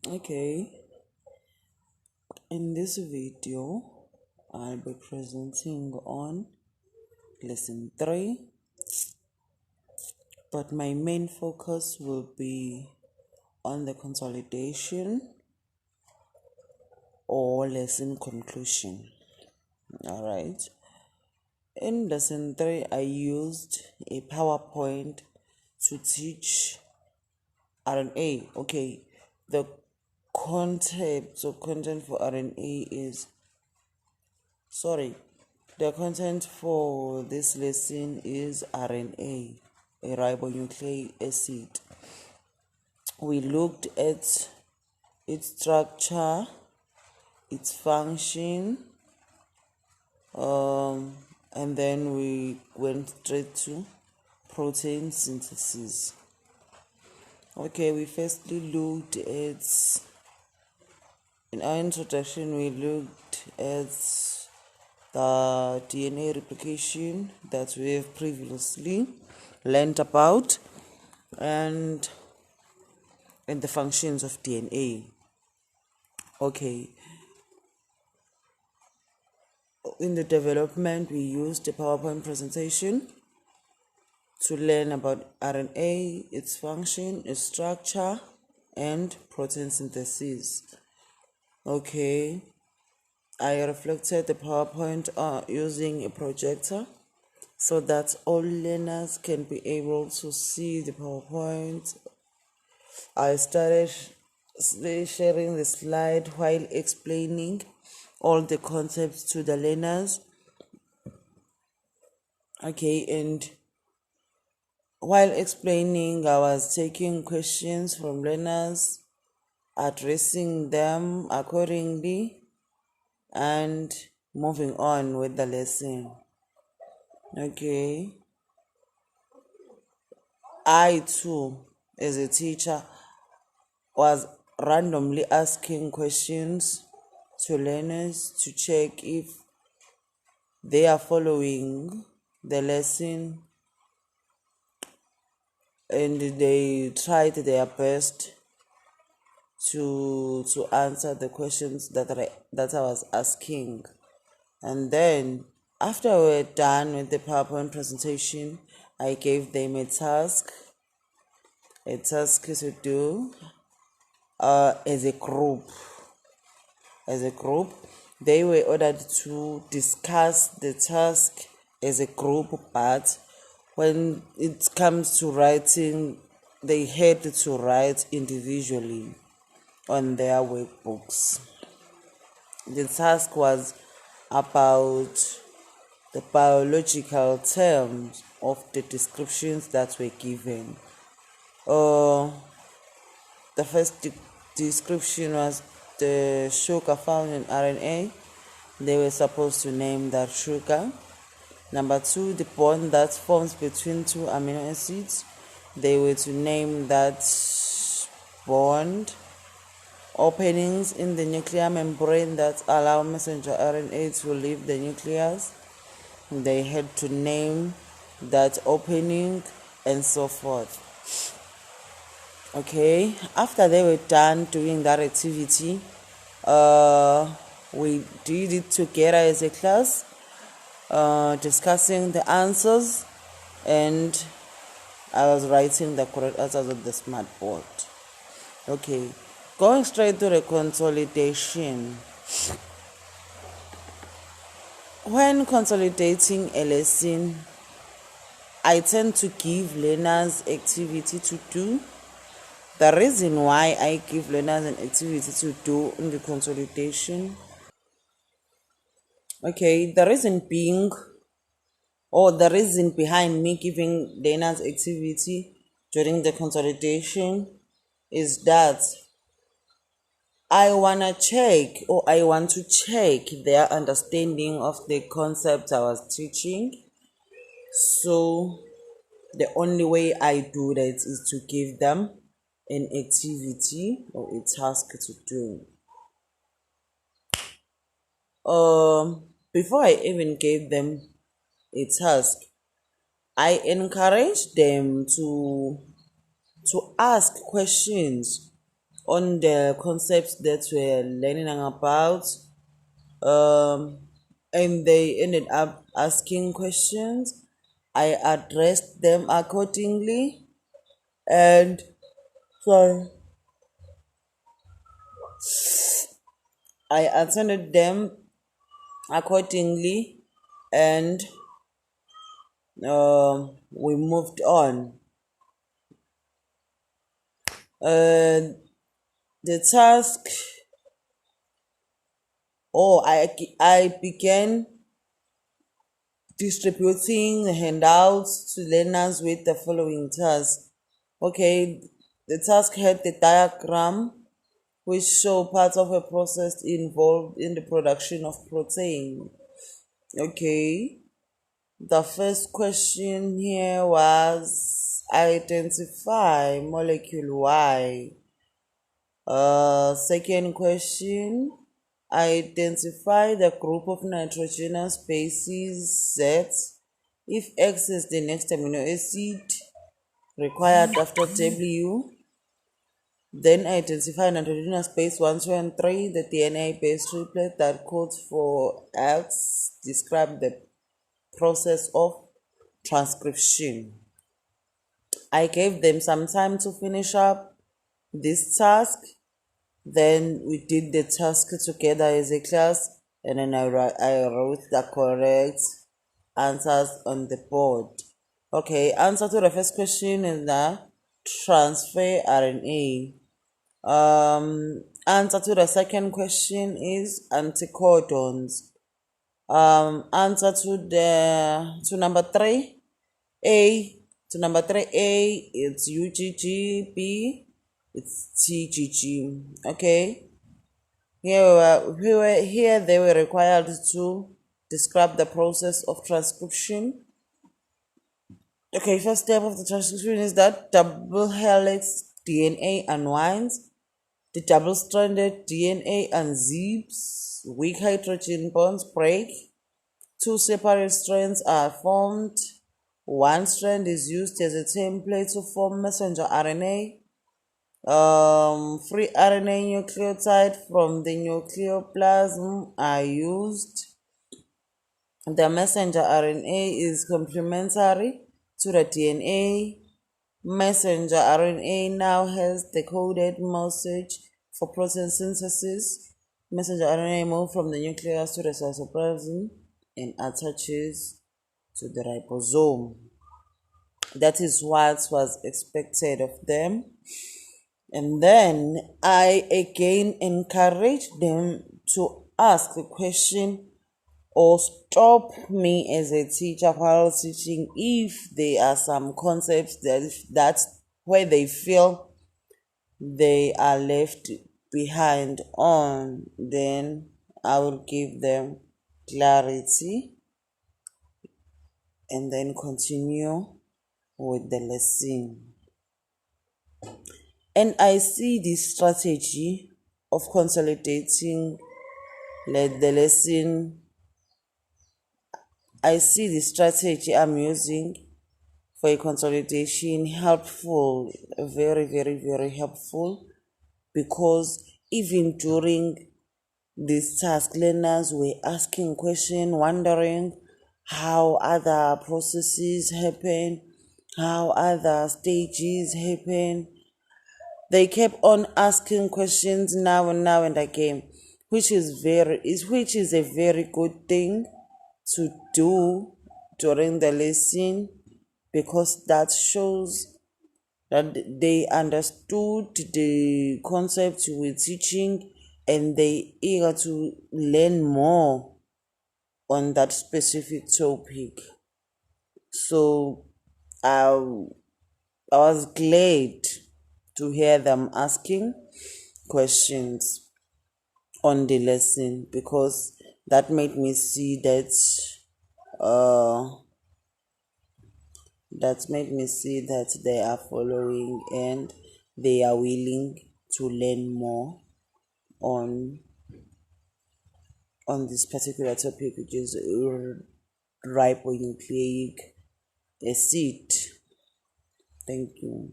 Okay, in this video, I'll be presenting on lesson 3, but my main focus will be on the consolidation or lesson conclusion. All right. In lesson 3, I used a PowerPoint to teach RNA. Okay, the content for RNA is the content for this lesson is RNA, a ribonucleic acid. We looked at its structure, its function, and then we went straight to protein synthesis. Okay, we firstly looked at, in our introduction, we looked at the DNA replication that we have previously learned about and the functions of DNA. Okay, in the development, we used a PowerPoint presentation to learn about RNA, its function, its structure, and protein synthesis. Okay, I reflected the PowerPoint using a projector so that all learners can be able to see the PowerPoint. I started sharing the slide while explaining all the concepts to the learners. Okay, and while explaining, I was taking questions from learners, addressing them accordingly, and moving on with the lesson. Okay, I too, as a teacher, was randomly asking questions to learners to check if they are following the lesson, and they tried their best to answer the questions that I was asking. And then after we were done with the PowerPoint presentation, I gave them a task to do as a group. They were ordered to discuss the task as a group, but when it comes to writing, they had to write individually on their workbooks. The task was about the biological terms of the descriptions that were given. The first description was the sugar found in RNA. They were supposed to name that sugar. Number 2, the bond that forms between two amino acids. They were to name that bond. Openings in the nuclear membrane that allow messenger RNA to leave the nucleus. They had to name that opening and so forth. Okay, after they were done doing that activity, we did it together as a class, discussing the answers, and I was writing the correct answers on the smart board. Okay, going straight to the consolidation. When consolidating a lesson, I tend to give learners activity to do. The reason why I give learners an activity to do in the consolidation, okay, the reason behind me giving learners activity during the consolidation is that I want to check their understanding of the concept I was teaching. So the only way I do that is to give them an activity or a task to do. Before I even gave them a task, I encouraged them to ask questions on the concepts that we're learning about, and they ended up asking questions. I addressed them accordingly, and sorry, I answered them accordingly, and we moved on. Uh, the task, I began distributing handouts to learners with the following tasks. Okay, the task had the diagram which show parts of a process involved in the production of protein. Okay, the first question here was identify molecule Y. Second question, identify the group of nitrogenous bases Z if X is the next amino acid required after W. Then identify nitrogenous base 1, 2, and 3, the DNA base triplet that codes for X. Describe the process of transcription. I gave them some time to finish up this task. Then we did the task together as a class, and then I wrote the correct answers on the board. Okay, answer to the first question is the transfer RNA. Answer to the second question is anticodons. Answer to number 3A. To number 3A, it's UGG. B, it's TGG. Okay. Here they were required to describe the process of transcription. Okay, first step of the transcription is that double helix DNA unwinds, the double-stranded DNA unzips, weak hydrogen bonds break, two separate strands are formed, one strand is used as a template to form messenger RNA. Free RNA nucleotide from the nucleoplasm are used. The messenger RNA is complementary to the DNA. Messenger RNA now has the coded message for protein synthesis. Messenger RNA moves from the nucleus to the cytoplasm and attaches to the ribosome. That is what was expected of them. And then I again encourage them to ask the question or stop me as a teacher while teaching if there are some concepts that's where they feel they are left behind on, then I will give them clarity and then continue with the lesson. And I see this strategy of consolidating the lesson. I see the strategy I'm using for a consolidation helpful, very, very, very helpful, because even during this task, learners were asking questions, wondering how other processes happen, how other stages happen. They kept on asking questions now and again, which is a very good thing to do during the lesson, because that shows that they understood the concept you were teaching and they eager to learn more on that specific topic. So I was glad to hear them asking questions on the lesson, because that made me see that they are following and they are willing to learn more on this particular topic, which is ribonucleic acid. Thank you.